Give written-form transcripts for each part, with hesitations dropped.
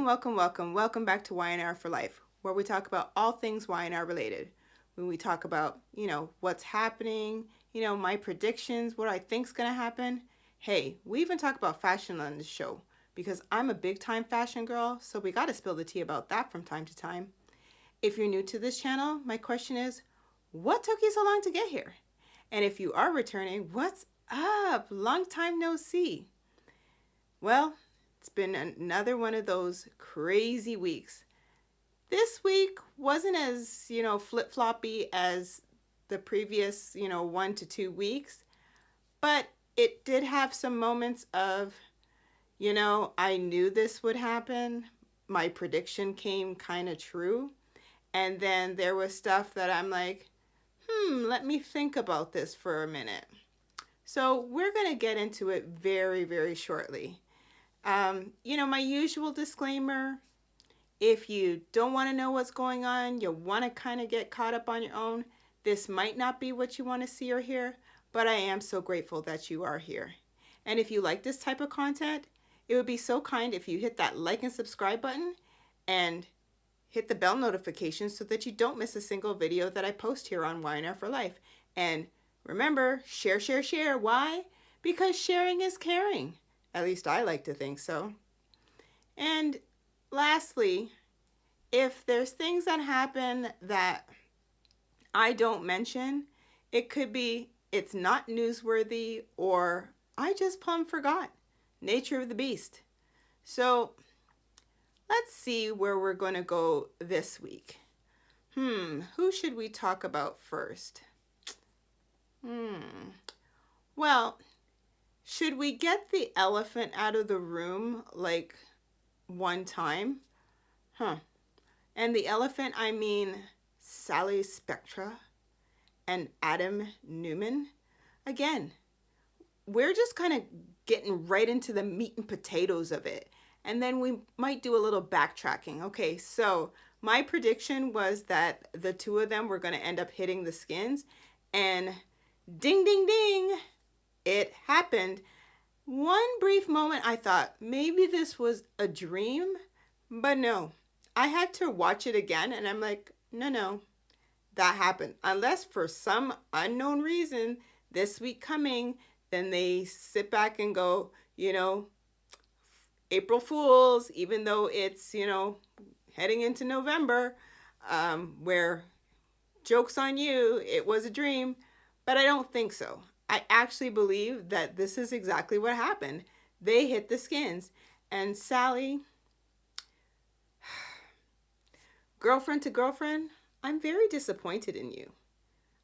Welcome back to Y&R For Life, where we talk about all things Y&R related. When we talk about, what's happening, my predictions, what I think's going to happen. Hey, we even talk about fashion on this show because I'm a big time fashion girl, so we got to spill the tea about that from time to time. If you're new to this channel, my question is, what took you so long to get here? And if you are returning, what's up? Long time no see. Well, it's been another one of those crazy weeks. This week wasn't as, flip-floppy as the previous, 1 to 2 weeks, but it did have some moments of, I knew this would happen. My prediction came kind of true. And then there was stuff that I'm like, let me think about this for a minute. So we're going to get into it very, very shortly. My usual disclaimer, if you don't want to know what's going on, you want to kind of get caught up on your own, this might not be what you want to see or hear, but I am so grateful that you are here. And if you like this type of content, it would be so kind if you hit that like and subscribe button and hit the bell notification so that you don't miss a single video that I post here on Y&R For Life. And remember, share, share, share. Why? Because sharing is caring. At least I like to think so. And lastly, if there's things that happen that I don't mention, it could be it's not newsworthy or I just plumb forgot. Nature of the beast. So let's see where we're going to go this week. Who should we talk about first? Well, should we get the elephant out of the room like one time? And the elephant, I mean Sally Spectra and Adam Newman. Again, we're just kind of getting right into the meat and potatoes of it. And then we might do a little backtracking. Okay, so my prediction was that the two of them were going to end up hitting the skins. And ding, ding, ding, it happened. One brief moment I thought maybe this was a dream, but no. I had to watch it again and I'm like, no, that happened. Unless for some unknown reason this week coming, then they sit back and go, April Fools, even though it's, heading into November, where joke's on you, it was a dream, but I don't think so. I actually believe that this is exactly what happened. They hit the skins. And Sally, girlfriend to girlfriend, I'm very disappointed in you.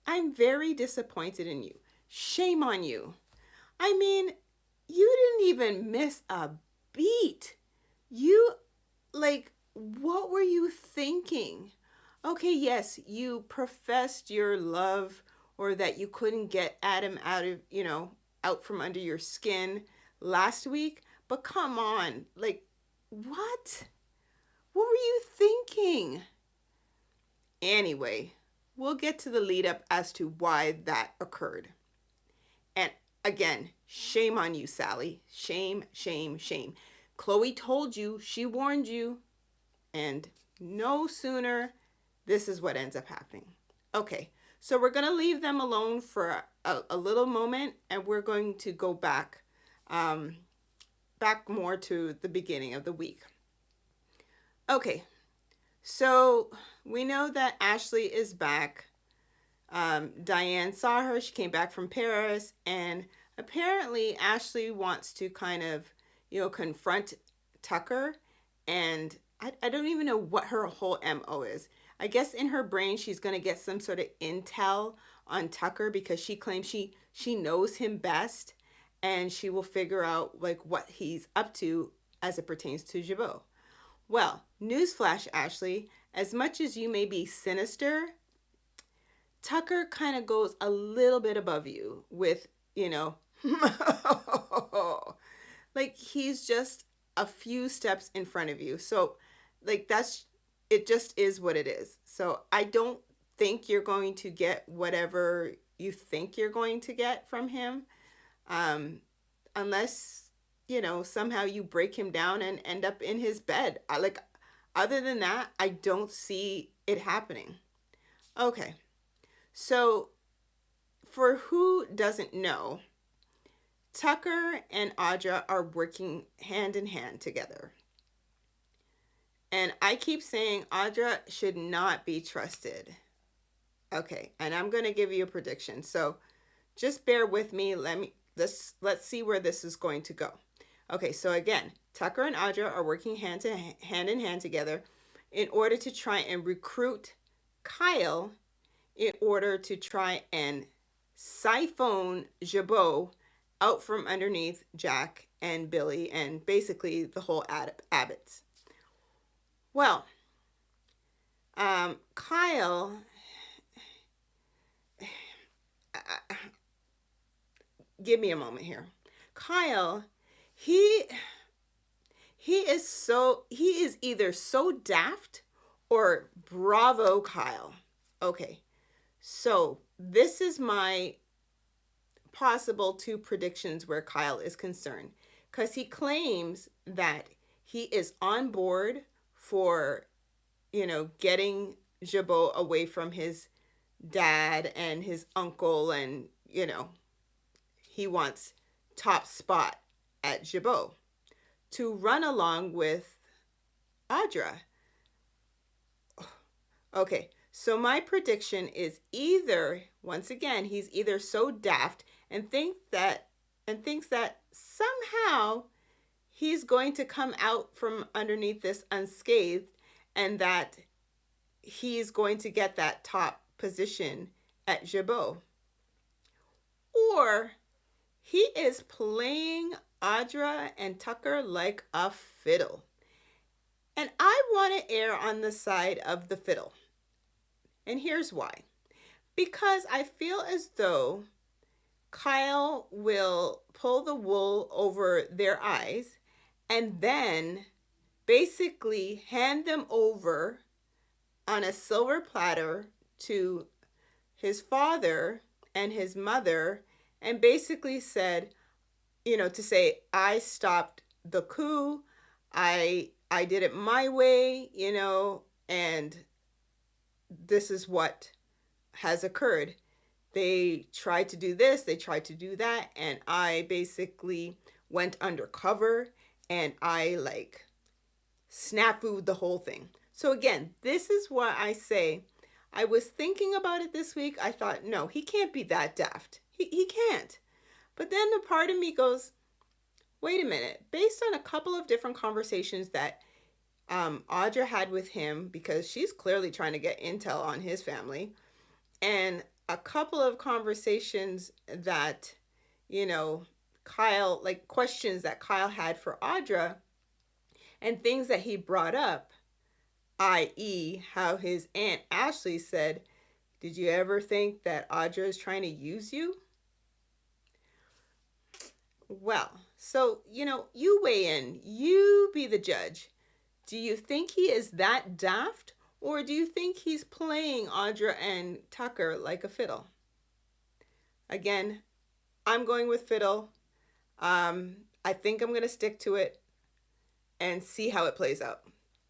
I'm very disappointed in you. Shame on you. I mean, you didn't even miss a beat. What were you thinking? Okay, yes, you professed your love or that you couldn't get Adam out from under your skin last week, but come on, what? What were you thinking? Anyway, we'll get to the lead up as to why that occurred. And again, shame on you, Sally. Shame, shame, shame. Chloe told you, she warned you, and no sooner, this is what ends up happening. Okay, so we're going to leave them alone for a little moment, and we're going to go back more to the beginning of the week. Okay, so we know that Ashley is back. Diane saw her. She came back from Paris, and apparently Ashley wants to kind of, confront Tucker, and I don't even know what her whole MO is. I guess in her brain she's going to get some sort of intel on Tucker because she claims she knows him best, and she will figure out what he's up to as it pertains to Jabot. Well, newsflash, Ashley, as much as you may be sinister, Tucker kind of goes a little bit above you with, he's just a few steps in front of you. So it just is what it is. So I don't think you're going to get whatever you think you're going to get from him. Unless, somehow you break him down and end up in his bed. Other than that, I don't see it happening. Okay. So, for who doesn't know, Tucker and Audra are working hand in hand together. And I keep saying Audra should not be trusted. Okay, and I'm going to give you a prediction. So, just bear with me. Let's see where this is going to go. Okay, so again, Tucker and Audra are working hand in hand together in order to try and recruit Kyle in order to try and siphon Jabot out from underneath Jack and Billy and basically the whole Abbotts. Well, Kyle, give me a moment here. Kyle, he is either so daft or bravo Kyle. Okay. So, this is my possible two predictions where Kyle is concerned, cuz he claims that he is on board for getting Jabot away from his dad and his uncle, and he wants top spot at Jabot to run along with Audra. Okay, so my prediction is either, once again, he's either so daft and thinks that somehow he's going to come out from underneath this unscathed, and that he's going to get that top position at Jabot. Or he is playing Audra and Tucker like a fiddle. And I want to err on the side of the fiddle. And here's why. Because I feel as though Kyle will pull the wool over their eyes and then basically hand them over on a silver platter to his father and his mother, and basically said, to say, I stopped the coup, I did it my way, and this is what has occurred. They tried to do this, they tried to do that, and I basically went undercover and I snafu'd the whole thing. So again, this is why I say, I was thinking about it this week. I thought, no, he can't be that daft. He can't. But then the part of me goes, wait a minute. Based on a couple of different conversations that Audra had with him, because she's clearly trying to get intel on his family, and a couple of conversations that, Kyle, questions that Kyle had for Audra, and things that he brought up, i.e., how his Aunt Ashley said, did you ever think that Audra is trying to use you? Well, so, you weigh in. You be the judge. Do you think he is that daft, or do you think he's playing Audra and Tucker like a fiddle? Again, I'm going with fiddle. I think I'm going to stick to it and see how it plays out.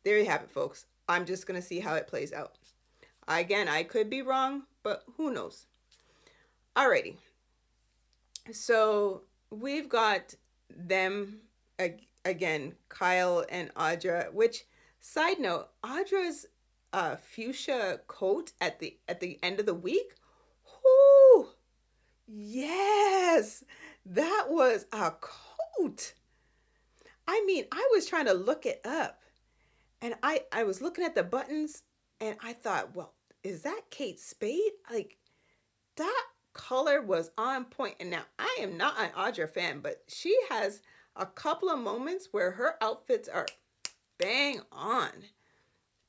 There you have it, folks. I'm just going to see how it plays out. Again, I could be wrong, but who knows? Alrighty. So we've got them again, Kyle and Audra, which, side note, Audra's fuchsia coat at the end of the week. Whoo! Yes! That was a coat. I mean, I was trying to look it up, and I was looking at the buttons, and I thought, well, is that Kate Spade? That color was on point. And now, I am not an Audra fan, but she has a couple of moments where her outfits are bang on.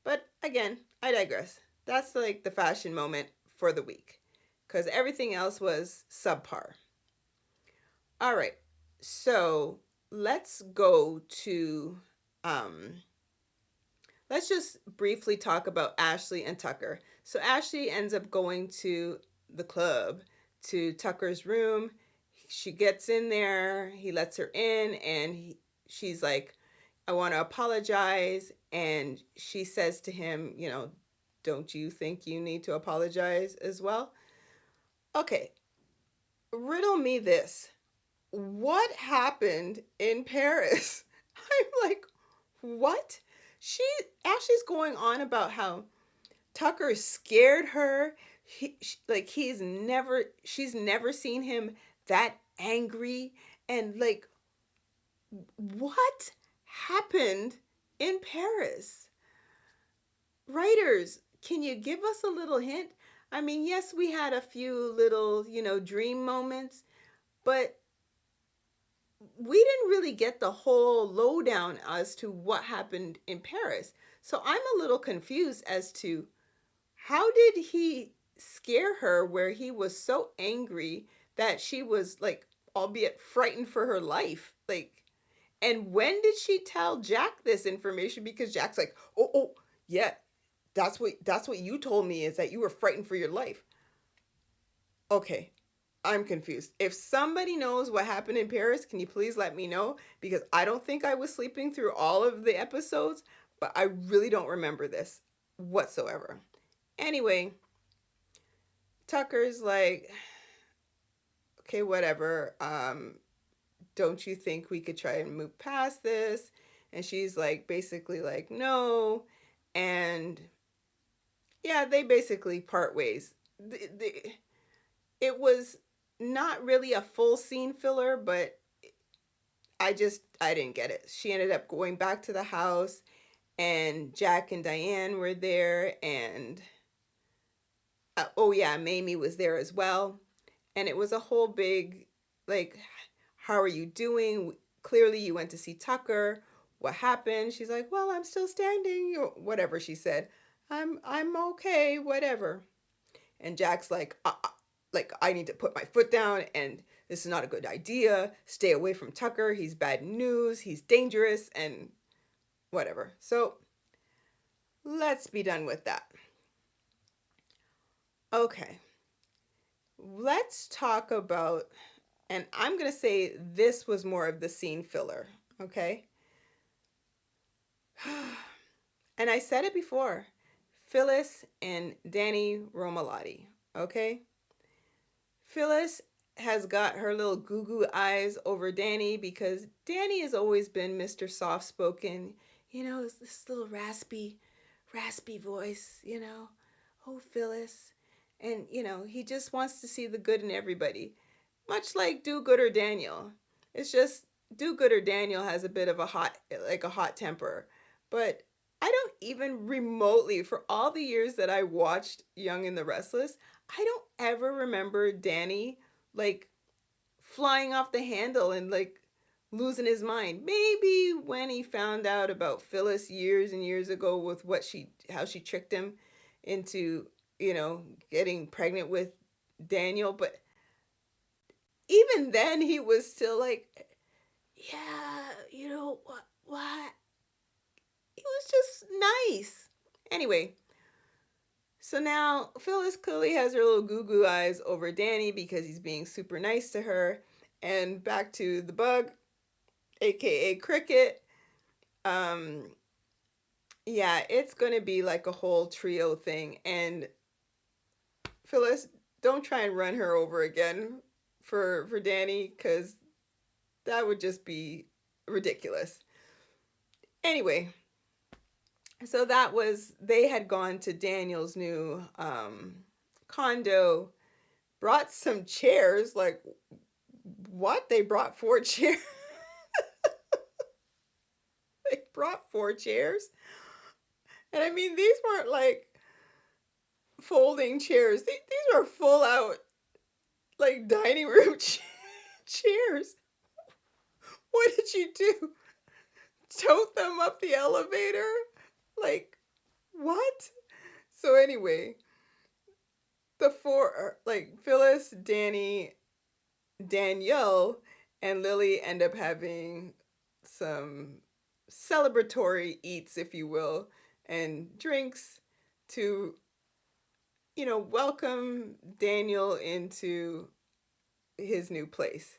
But again, I digress. That's the fashion moment for the week, because everything else was subpar. All right, so let's go to, let's just briefly talk about Ashley and Tucker. So Ashley ends up going to the club, to Tucker's room. she gets in there, he lets her in, and she's like, I want to apologize. And she says to him, don't you think you need to apologize as well? Okay, riddle me this. What happened in Paris? I'm like, what? She Ashley's going on about how Tucker scared her. Like she's never seen him that angry, and like, what happened in Paris? Writers, can you give us a little hint? I mean, yes, we had a few little, dream moments, but we didn't really get the whole lowdown as to what happened in Paris. So I'm a little confused as to how did he scare her where he was so angry that she was like, albeit frightened for her life. Like, and when did she tell Jack this information? Because Jack's like, oh, yeah, that's what you told me, is that you were frightened for your life. Okay, I'm confused. If somebody knows what happened in Paris, can you please let me know? Because I don't think I was sleeping through all of the episodes, but I really don't remember this whatsoever. Anyway, Tucker's like, okay, whatever. Don't you think we could try and move past this? And she's like, basically like, no. And yeah, they basically part ways. It was not really a full scene filler, but I didn't get it. She ended up going back to the house, and Jack and Diane were there, and oh yeah, Mamie was there as well. And it was a whole big, like, how are you doing? Clearly you went to see Tucker. What happened? She's like, well, I'm still standing, or whatever she said. I'm okay, whatever. And Jack's like, I need to put my foot down, and this is not a good idea. Stay away from Tucker. He's bad news. He's dangerous, and whatever. So let's be done with that. Okay. Let's talk about, and I'm going to say this was more of the scene filler, okay? And I said it before, Phyllis and Danny Romalotti, okay? Phyllis has got her little goo goo eyes over Danny because Danny has always been Mr. Soft Spoken. It's this little raspy voice, Oh, Phyllis. And, he just wants to see the good in everybody. Much like Do Gooder Daniel. It's just Do Gooder Daniel has a bit of a hot temper. But I don't even remotely, for all the years that I watched Young and the Restless, I don't ever remember Danny like flying off the handle and like losing his mind. Maybe when he found out about Phyllis years and years ago with how she tricked him into, getting pregnant with Daniel, but even then he was still like, yeah, what? He was just nice. Anyway, so now Phyllis clearly has her little goo goo eyes over Danny because he's being super nice to her. And back to the bug, aka Cricket. Um, yeah, it's gonna be like a whole trio thing. And Phyllis, don't try and run her over again for Danny, because that would just be ridiculous. Anyway, so they had gone to Daniel's new condo, brought some chairs. Like, what? They brought 4 chairs? They brought 4 chairs? And I mean, these weren't like folding chairs. These were full out, like, dining room chairs. What did you do? Tote them up the elevator? Like, what? So anyway, the 4, like, Phyllis, Danny, Danielle, and Lily end up having some celebratory eats, if you will, and drinks to, welcome Daniel into his new place.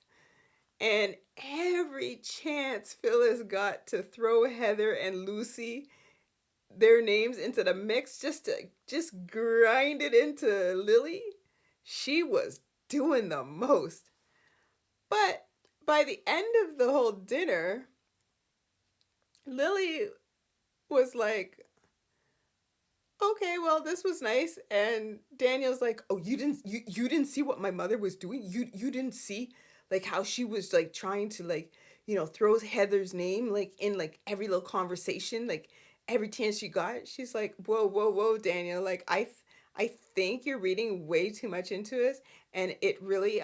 And every chance Phyllis got to throw Heather and Lucy their names into the mix just to just grind it into Lily, she was doing the most. But by the end of the whole dinner, Lily was like, okay, well, this was nice. And Daniel's like, oh, you didn't see what my mother was doing? You didn't see like how she was like trying to like, throws Heather's name like in like every little conversation, like every chance she got. She's like, whoa, whoa, whoa, Daniel, like I think you're reading way too much into this, and it really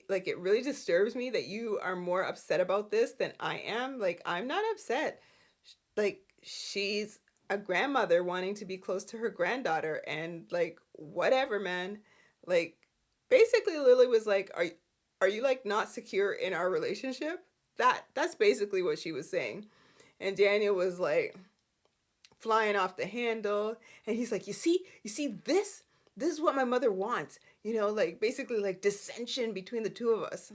like it really disturbs me that you are more upset about this than I am. Like I'm not upset. Like she's a grandmother wanting to be close to her granddaughter, and like whatever, man. Like basically Lily was like, are you like not secure in our relationship? That's basically what she was saying. And Daniel was like flying off the handle, and he's like, you see this is what my mother wants, like basically like dissension between the two of us.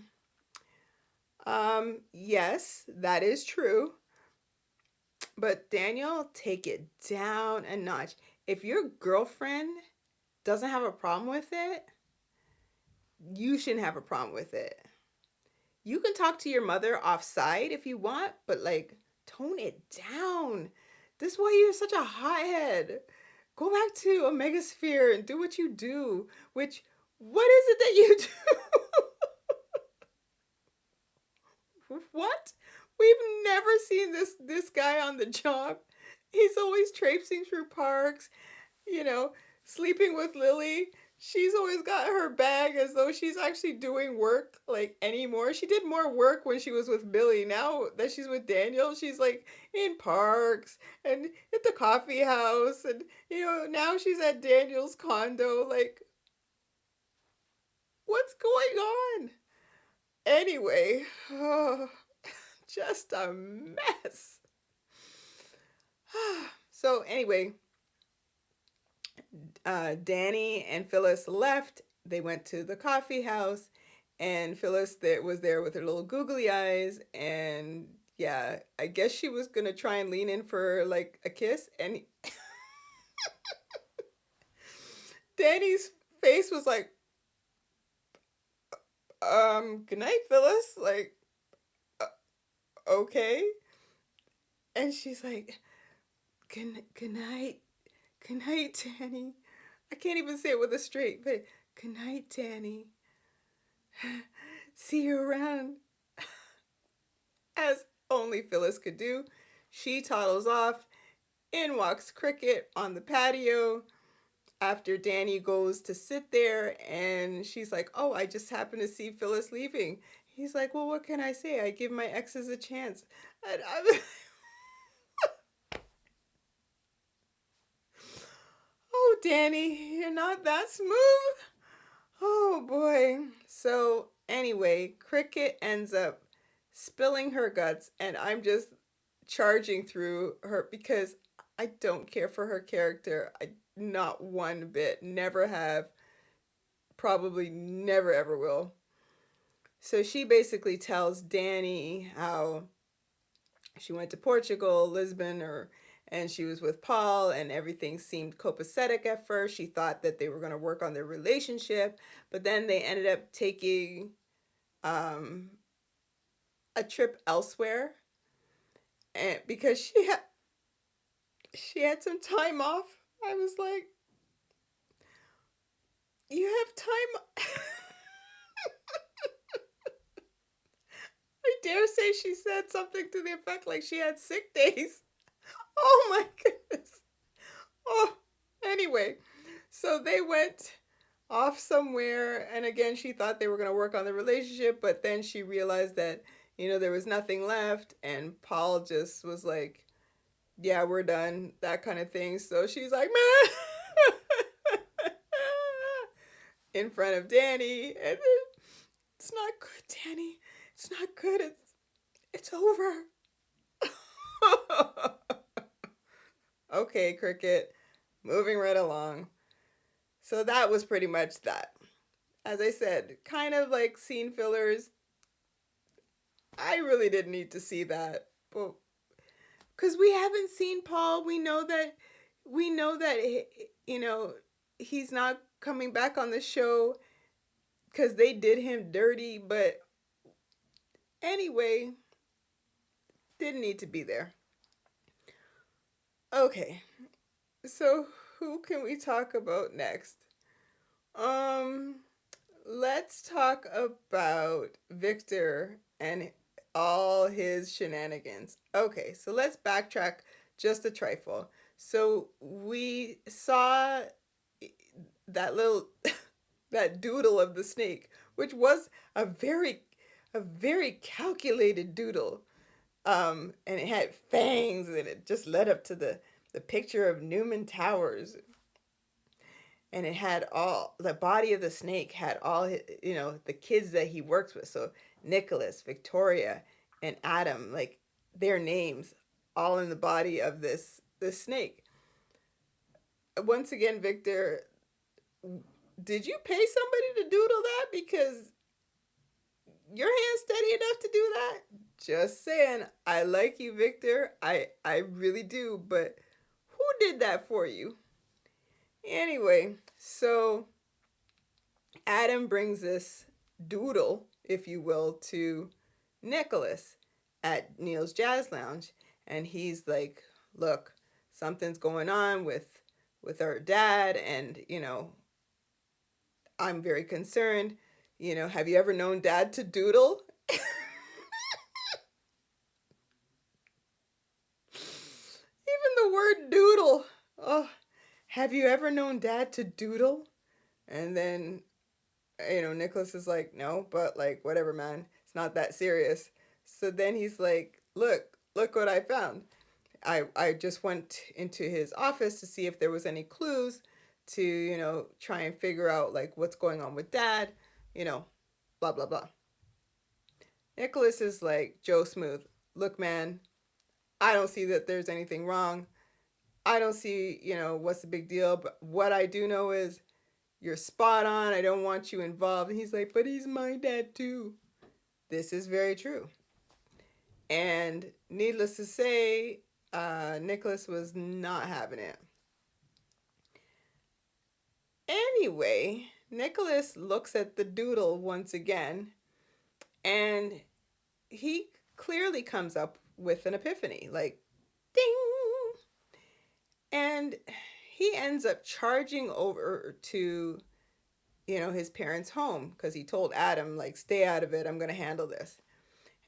Yes, that is true. But Daniel, take it down a notch. If your girlfriend doesn't have a problem with it, you shouldn't have a problem with it. You can talk to your mother offside if you want, but like tone it down. This is why you're such a hothead. Go back to a megasphere and do what you do. Which, what is it that you do? What? We've never seen this guy on the job. He's always traipsing through parks, you know, sleeping with Lily. She's always got her bag as though she's actually doing work like anymore. She did more work when she was with Billy. Now that she's with Daniel, she's like in parks and at the coffee house, and now she's at Daniel's condo. Like, what's going on? Anyway, oh, just a mess. So anyway, Danny and Phyllis left. They went to the coffee house, and Phyllis was there with her little googly eyes. And yeah, I guess she was gonna try and lean in for like a kiss. And Danny's face was like, good night, Phyllis. Like, uh, okay. And she's like, good night, Danny. I can't even say it with a straight face. Good night, Danny. See you around. As only Phyllis could do, she toddles off. In walks Cricket on the patio after Danny goes to sit there, and she's like, oh, I just happened to see Phyllis leaving. He's like, well, what can I say? I give my exes a chance. And I'm oh, Danny, you're not that smooth. Oh boy. So anyway, Cricket ends up spilling her guts, and I'm just charging through her because I don't care for her character. I not one bit. Never have. Probably never ever will. So she basically tells Danny how she went to Portugal, Lisbon, and she was with Paul, and everything seemed copacetic at first. She thought that they were going to work on their relationship, but then they ended up taking um, a trip elsewhere, and because she had some time off. I was like, you have time. I dare say she said something to the effect like she had sick days. Oh my goodness. Oh, anyway, so they went off somewhere, and again, she thought they were going to work on the relationship, but then she realized that, there was nothing left, and Paul just was like, yeah, we're done, that kind of thing. So she's like, man, in front of Danny, and it's not good, Danny. It's not good. It's over. Okay, Cricket, moving right along. So that was pretty much that. as I said, kind of like scene fillers. I really didn't need to see that, but because we haven't seen Paul, we know that you know he's not coming back on the show because they did him dirty. But anyway, didn't need to be there. Okay, so who can we talk about next? Um, let's talk about Victor and all his shenanigans. Okay, so let's backtrack just a trifle. So we saw that little that doodle of the snake, which was a very calculated doodle. And it had fangs, and it just led up to the picture of Newman Towers, and it had all the body of the snake had all his, the kids that he works with. So Nicholas, Victoria, and Adam, like their names, all in the body of this snake. Once again, Victor, did you pay somebody to doodle that? Because your hand's steady enough to do that. Just saying, I like you, Victor. I really do, but who did that for you? Anyway, so Adam brings this doodle, if you will, to Nicholas at Neil's Jazz Lounge, and he's like, "Look, something's going on with our dad, and I'm very concerned. Have you ever known Dad to doodle?" Even the word doodle. Oh, have you ever known Dad to doodle? And then Nicholas is like, no, but like, whatever, man. It's not that serious. So then he's like, look what I found. I just went into his office to see if there was any clues to, try and figure out like what's going on with Dad, you know, blah, blah, blah. Nicholas is like, Joe Smooth, look, man, I don't see that there's anything wrong. I don't see, what's the big deal. But what I do know is you're spot on. I don't want you involved. And he's like, but he's my dad too. This is very true. And needless to say, Nicholas was not having it. Anyway, Nicholas looks at the doodle once again, and he clearly comes up with an epiphany, like, ding! And he ends up charging over to, his parents' home because he told Adam, like, stay out of it. I'm going to handle this.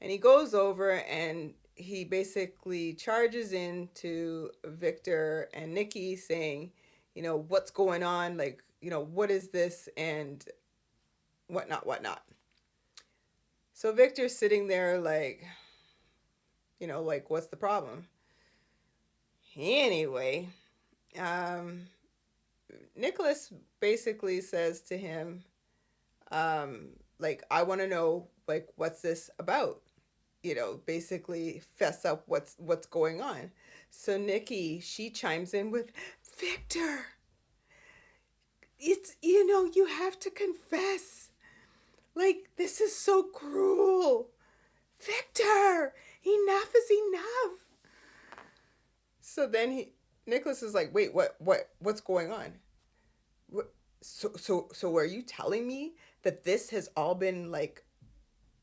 And he goes over and he basically charges into Victor and Nikki saying, what's going on? Like, what is this? And whatnot, whatnot. So Victor's sitting there like, like, what's the problem? Anyway, um, Nicholas basically says to him, like, I want to know, like, what's this about? Basically fess up what's going on. So Nikki, she chimes in with, Victor, it's, you have to confess. Like, this is so cruel. Victor, enough is enough. So then Nicholas is like, wait, what's going on? So are you telling me that this has all been like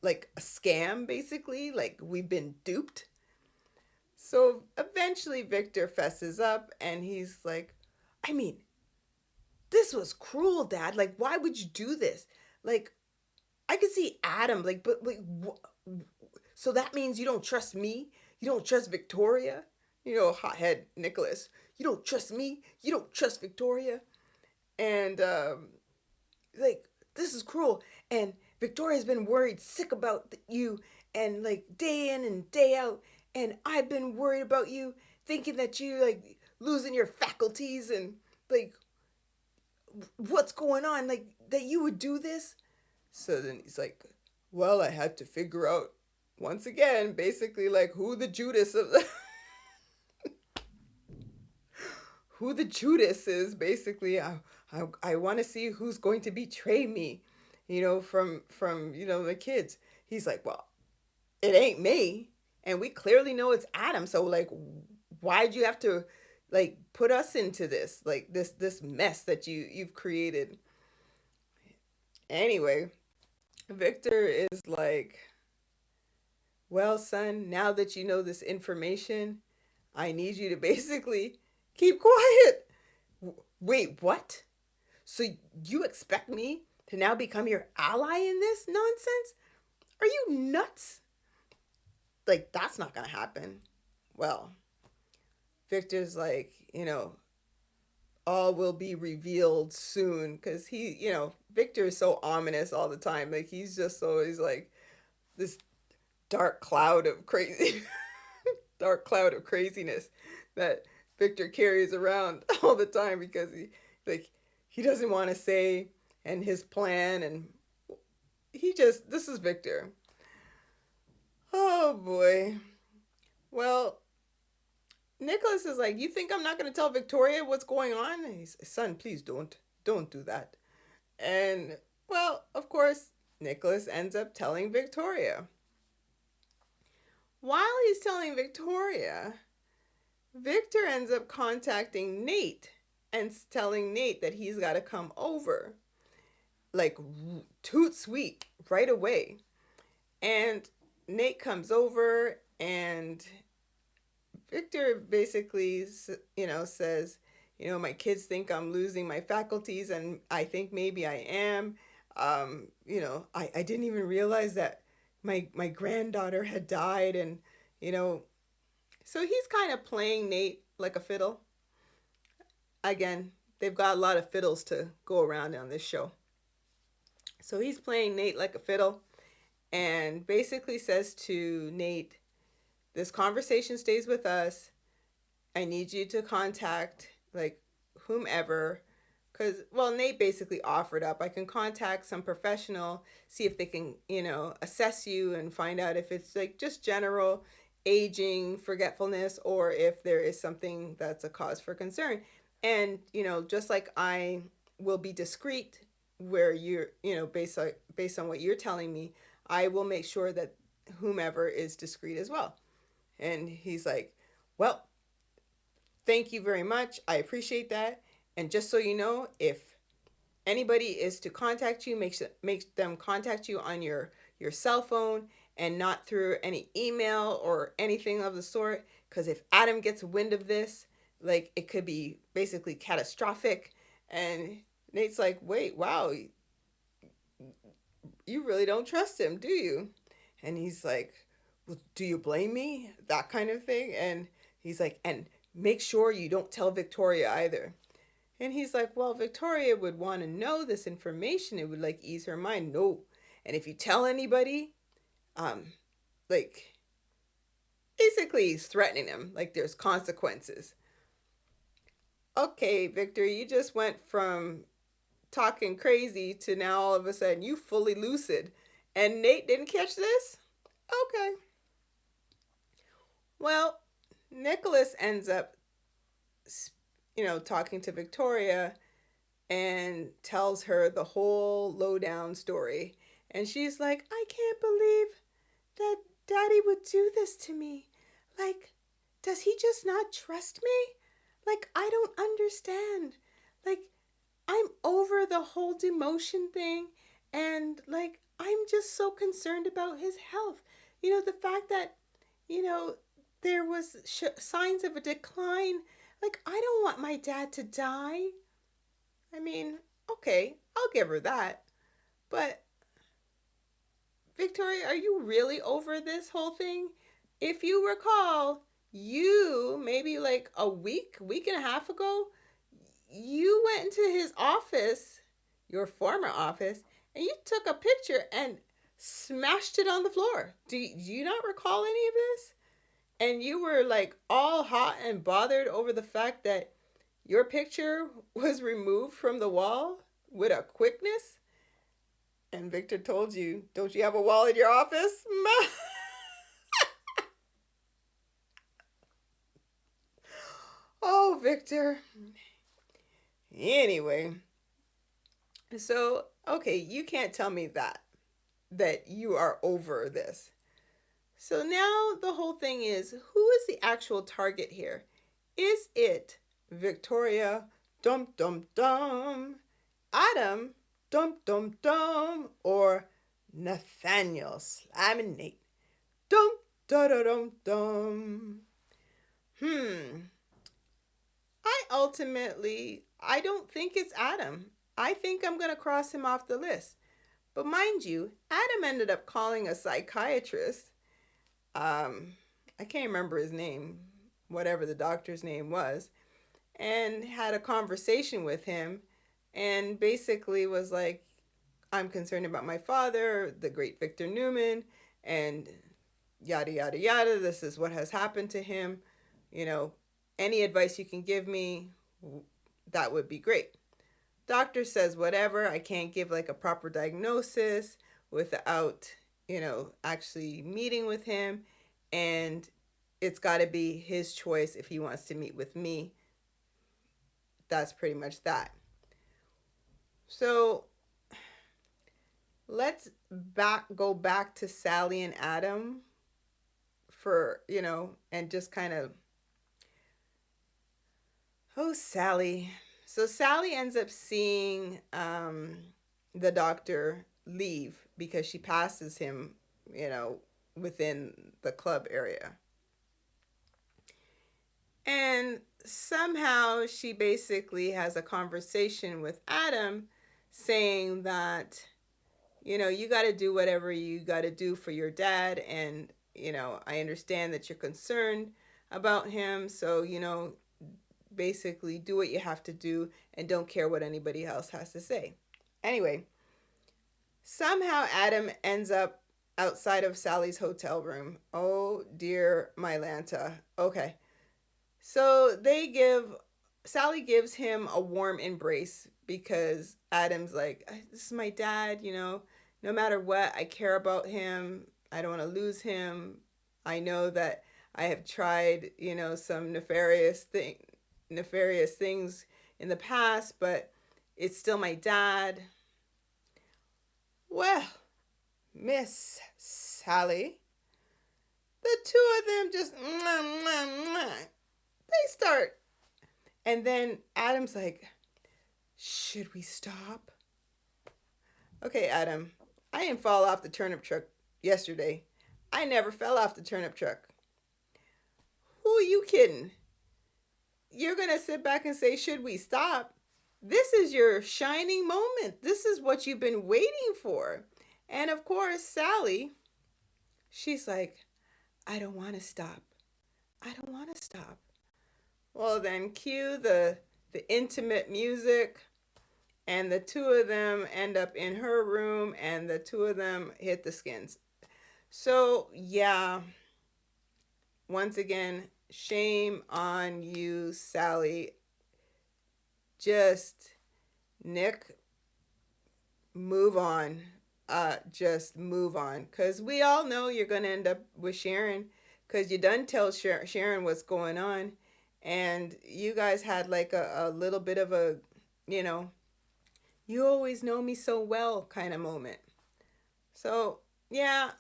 a scam, basically? Like, we've been duped? So eventually Victor fesses up and he's like, I mean, this was cruel, Dad. Like, why would you do this? Like, I could see Adam, like, but like, so that means you don't trust me? You don't trust Victoria? Hothead Nicholas. You don't trust me? You don't trust Victoria? And, like, this is cruel. And Victoria's been worried sick about you, and like day in and day out. And I've been worried about you, thinking that you like losing your faculties, and like, what's going on? Like, that you would do this? So then he's like, well, I had to figure out once again, basically, like, who the Judas of the who the Judas is. Basically, I want to see who's going to betray me. from the kids. He's like, well, it ain't me, and we clearly know it's Adam. So like, why'd you have to like put us into this like this mess that you've created? Anyway, Victor is like, well, son, now that you know this information, I need you to basically keep quiet. Wait, what? So you expect me to now become your ally in this nonsense? Are you nuts? Like, that's not gonna happen. Well, Victor's like, all will be revealed soon because Victor is so ominous all the time. Like, he's just always like this dark cloud of crazy, dark cloud of craziness that Victor carries around all the time because he doesn't want to say and his plan and this is Victor. Oh boy. Well, Nicholas is like, you think I'm not going to tell Victoria what's going on? And he's, son, please don't do that. And well, of course, Nicholas ends up telling Victoria. While he's telling Victoria, Victor ends up contacting Nate and telling Nate that he's got to come over, like toot sweet, right away. And Nate comes over, and Victor basically, says, my kids think I'm losing my faculties, and I think maybe I am. I didn't even realize that my granddaughter had died, and you know, so he's kind of playing Nate like a fiddle. Again, they've got a lot of fiddles to go around on this show. So he's playing Nate like a fiddle and basically says to Nate, this conversation stays with us. I need you to contact like whomever, because well, Nate basically offered up, I can contact some professional, see if they can assess you and find out if it's like just general aging, forgetfulness, or if there is something that's a cause for concern. And just like I will be discreet where you're based on what you're telling me, I will make sure that whomever is discreet as well. And he's like, well, thank you very much. I appreciate that. And just so you know, if anybody is to contact you, make them contact you on your cell phone and not through any email or anything of the sort. Because if Adam gets wind of this, like it could be basically catastrophic. And Nate's like, wait, wow, you really don't trust him, do you? And he's like, well, do you blame me? That kind of thing. And he's like, and make sure you don't tell Victoria either. And he's like, well, Victoria would want to know this information. It would like ease her mind. No. And if you tell anybody, um, like basically he's threatening him. Like there's consequences. Okay, Victor, you just went from talking crazy to now all of a sudden you fully lucid. And Nate didn't catch this? Okay. Well, Nicholas ends up, talking to Victoria and tells her the whole lowdown story. And she's like, I can't believe that Daddy would do this to me. Like, does he just not trust me? Like, I don't understand. Like, I'm over the whole demotion thing. And, like, I'm just so concerned about his health. The fact that, you know, there was signs of a decline. Like, I don't want my dad to die. I mean, okay, I'll give her that. But, Victoria, are you really over this whole thing? If you recall, you, maybe like a week and a half ago, you went into his office, your former office, and you took a picture and smashed it on the floor. Do you not recall any of this? And you were like all hot and bothered over the fact that your picture was removed from the wall with a quickness. And Victor told you, don't you have a wall in your office? Oh, Victor. Anyway, so Okay, you can't tell me that you are over this. So now the whole thing is, who is the actual target here? Is it Victoria, dum dum dum, Adam, dum dum dum, or Nathaniel Slaminate, dum da da dum dum? Hmm. I don't think it's Adam. I think I'm going to cross him off the list. But mind you, Adam ended up calling a psychiatrist. Um, I can't remember his name, whatever the doctor's name was, and had a conversation with him and basically was like, I'm concerned about my father, the great Victor Newman, and yada, yada, yada. This is what has happened to him. You know, any advice you can give me, that would be great. Doctor says whatever. I can't give like a proper diagnosis without, actually meeting with him. And it's got to be his choice if he wants to meet with me. That's pretty much that. So let's go back to Sally and Adam for, and just kind of, oh, Sally. So Sally ends up seeing the doctor leave because she passes him, you know, within the club area. And somehow she basically has a conversation with Adam saying that, you got to do whatever you got to do for your dad. And, I understand that you're concerned about him. So, basically do what you have to do and don't care what anybody else has to say. Anyway, somehow Adam ends up outside of Sally's hotel room. Oh dear, my Lanta. Okay. So Sally gives him a warm embrace because Adam's like, this is my dad, no matter what, I care about him. I don't want to lose him. I know that I have tried, some nefarious things in the past, but it's still my dad. Well, Miss Sally, the two of them just they start. And then Adam's like, should we stop? Okay, Adam, I didn't fall off the turnip truck yesterday. I never fell off the turnip truck. Who are you kidding? You're going to sit back and say, should we stop? This is your shining moment. This is what you've been waiting for. And of course, Sally, she's like, I don't want to stop. I don't want to stop. Well, then cue the intimate music, and the two of them end up in her room, and the two of them hit the skins. So, yeah, once again, shame on you, Sally. Just, Nick, move on. Just move on. Because we all know you're going to end up with Sharon. Because you done tell Sharon what's going on. And you guys had like a little bit of a, you know, you always know me so well kind of moment. So, yeah,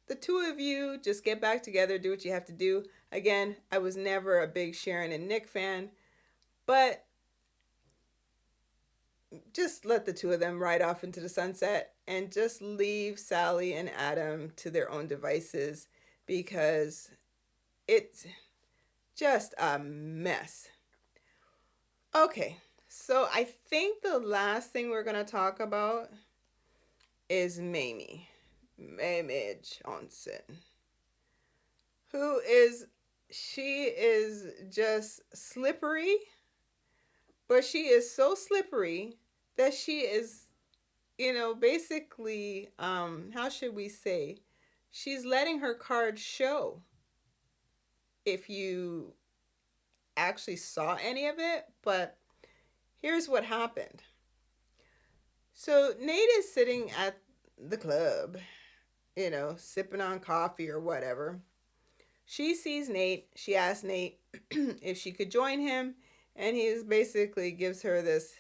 the two of you just get back together, do what you have to do. Again, I was never a big Sharon and Nick fan, but just let the two of them ride off into the sunset and just leave Sally and Adam to their own devices because it's just a mess. Okay, so I think the last thing we're going to talk about is Mamie Johnson, she is just slippery, but she is so slippery that she is, basically, how should we say, she's letting her cards show. If you actually saw any of it, but here's what happened. So Nate is sitting at the club, sipping on coffee or whatever. She sees Nate. She asks Nate if she could join him, and he basically gives her this,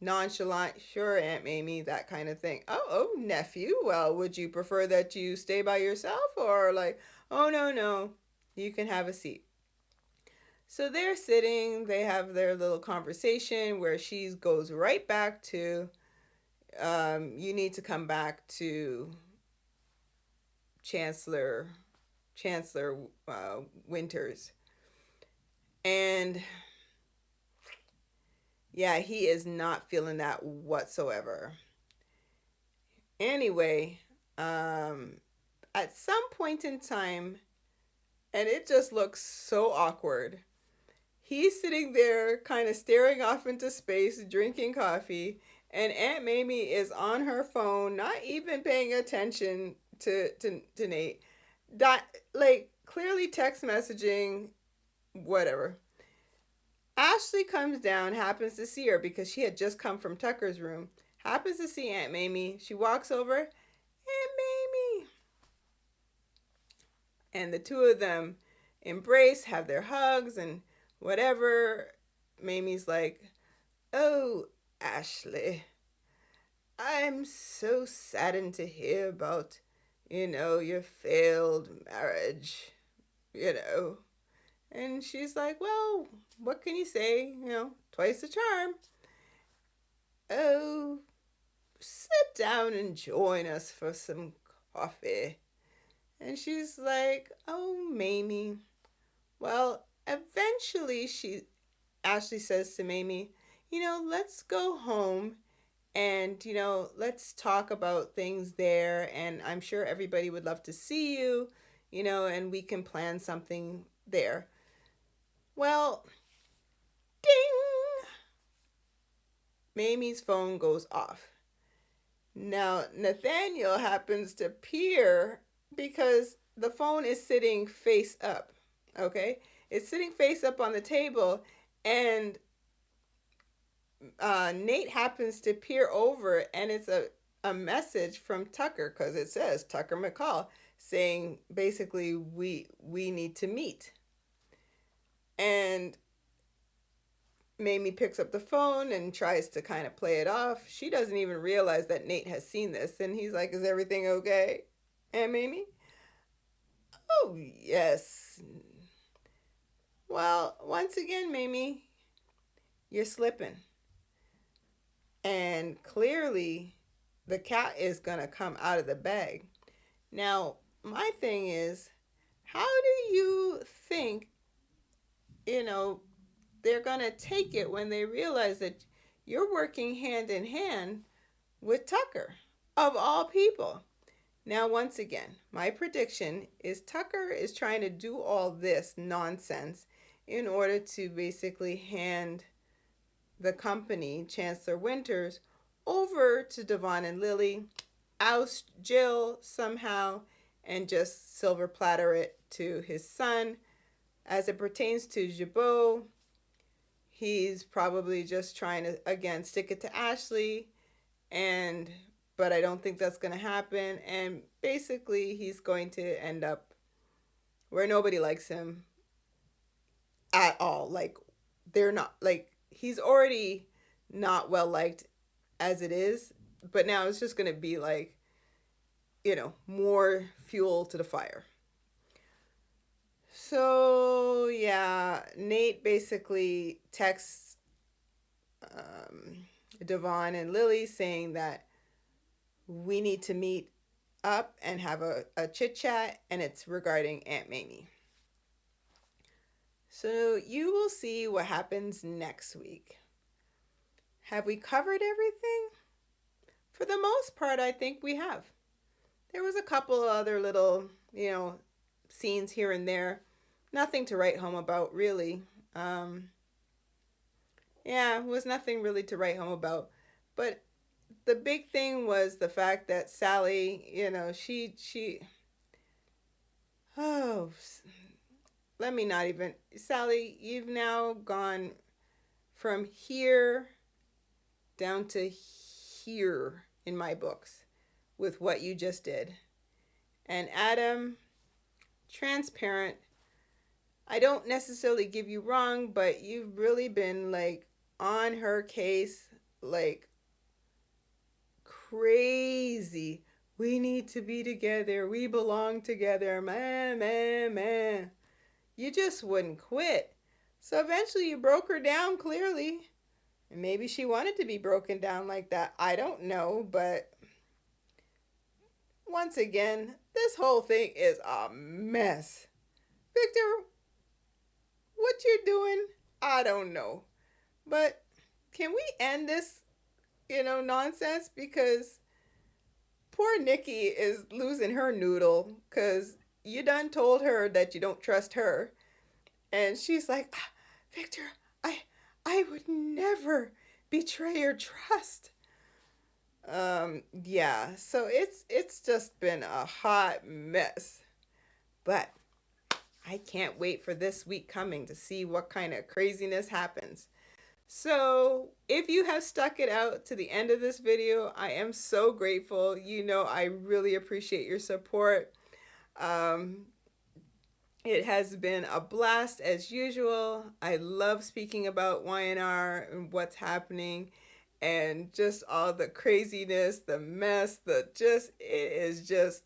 nonchalant, sure, Aunt Mamie, that kind of thing. Oh, nephew, well, would you prefer that you stay by yourself? Or like, oh, no, no, you can have a seat. So they're sitting, they have their little conversation where she goes right back to, you need to come back to Chancellor, Chancellor Winters. And yeah, he is not feeling that whatsoever. Anyway, um, at some point in time, and it just looks so awkward. He's sitting there, kind of staring off into space, drinking coffee, and Aunt Mamie is on her phone, not even paying attention to Nate. That, like, clearly text messaging, whatever. Ashley comes down, happens to see her because she had just come from Tucker's room. Happens to see Aunt Mamie. She walks over, Aunt Mamie. And the two of them embrace, have their hugs, and whatever. Mamie's like, oh, Ashley, I'm so saddened to hear about, your failed marriage, you know. And she's like, well, what can you say? Twice the charm. Oh, sit down and join us for some coffee. And she's like, oh, Mamie. Well, eventually Ashley says to Mamie, let's go home and, let's talk about things there. And I'm sure everybody would love to see you, and we can plan something there. Well, ding! Mamie's phone goes off. Now, Nathaniel happens to peer because the phone is sitting face up, okay? It's sitting face up on the table, and Nate happens to peer over, and it's a message from Tucker because it says Tucker McCall saying basically we need to meet. And Mamie picks up the phone and tries to kind of play it off. She doesn't even realize that Nate has seen this, and he's like, is everything okay, Aunt Mamie? Oh, yes. Well, once again, Mamie, you're slipping. And clearly, the cat is going to come out of the bag. Now, my thing is, how do you think, they're going to take it when they realize that you're working hand in hand with Tucker, of all people? Now, once again, my prediction is Tucker is trying to do all this nonsense in order to basically hand the company, Chancellor Winters, over to Devon and Lily, oust Jill somehow, and just silver platter it to his son. As it pertains to Jabot, he's probably just trying to, again, stick it to Ashley, but I don't think that's going to happen. And basically, he's going to end up where nobody likes him at all. Like, they're not, like, he's already not well liked as it is, but now it's just going to be like, more fuel to the fire. So, yeah, Nate basically texts Devon and Lily saying that we need to meet up and have a chit chat, and it's regarding Aunt Mamie. So you will see what happens next week. Have we covered everything? For the most part, I think we have. There was a couple other little, scenes here and there. Nothing to write home about, really. It was nothing really to write home about. But the big thing was the fact that Sally, oh, let me not even, Sally, you've now gone from here down to here in my books with what you just did. And Adam, transparent. I don't necessarily give you wrong, but you've really been like on her case like crazy. We need to be together. We belong together. Man, man, man. You just wouldn't quit. So eventually you broke her down clearly. And maybe she wanted to be broken down like that. I don't know. But once again, this whole thing is a mess. Victor, what you're doing, I don't know. But can we end this, nonsense? Because poor Nikki is losing her noodle because you done told her that you don't trust her. And she's like, Victor, I I would never betray your trust. Yeah, so it's just been a hot mess. But I can't wait for this week coming to see what kind of craziness happens. So, if you have stuck it out to the end of this video, I am so grateful. I really appreciate your support. Um, it has been a blast as usual. I love speaking about Y&R and what's happening and just all the craziness, the mess, it is just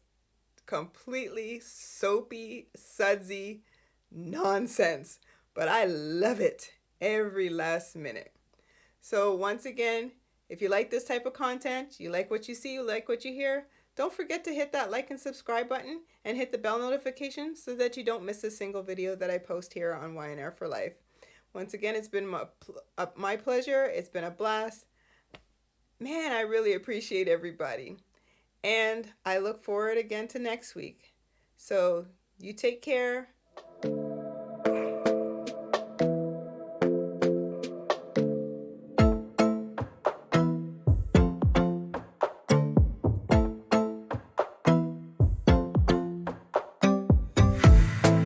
completely soapy, sudsy nonsense. But I love it every last minute. So once again, if you like this type of content, you like what you see, you like what you hear, don't forget to hit that like and subscribe button and hit the bell notification so that you don't miss a single video that I post here on Y&R For Life. Once again, it's been my pleasure. It's been a blast. Man, I really appreciate everybody. And I look forward again to next week. So you take care.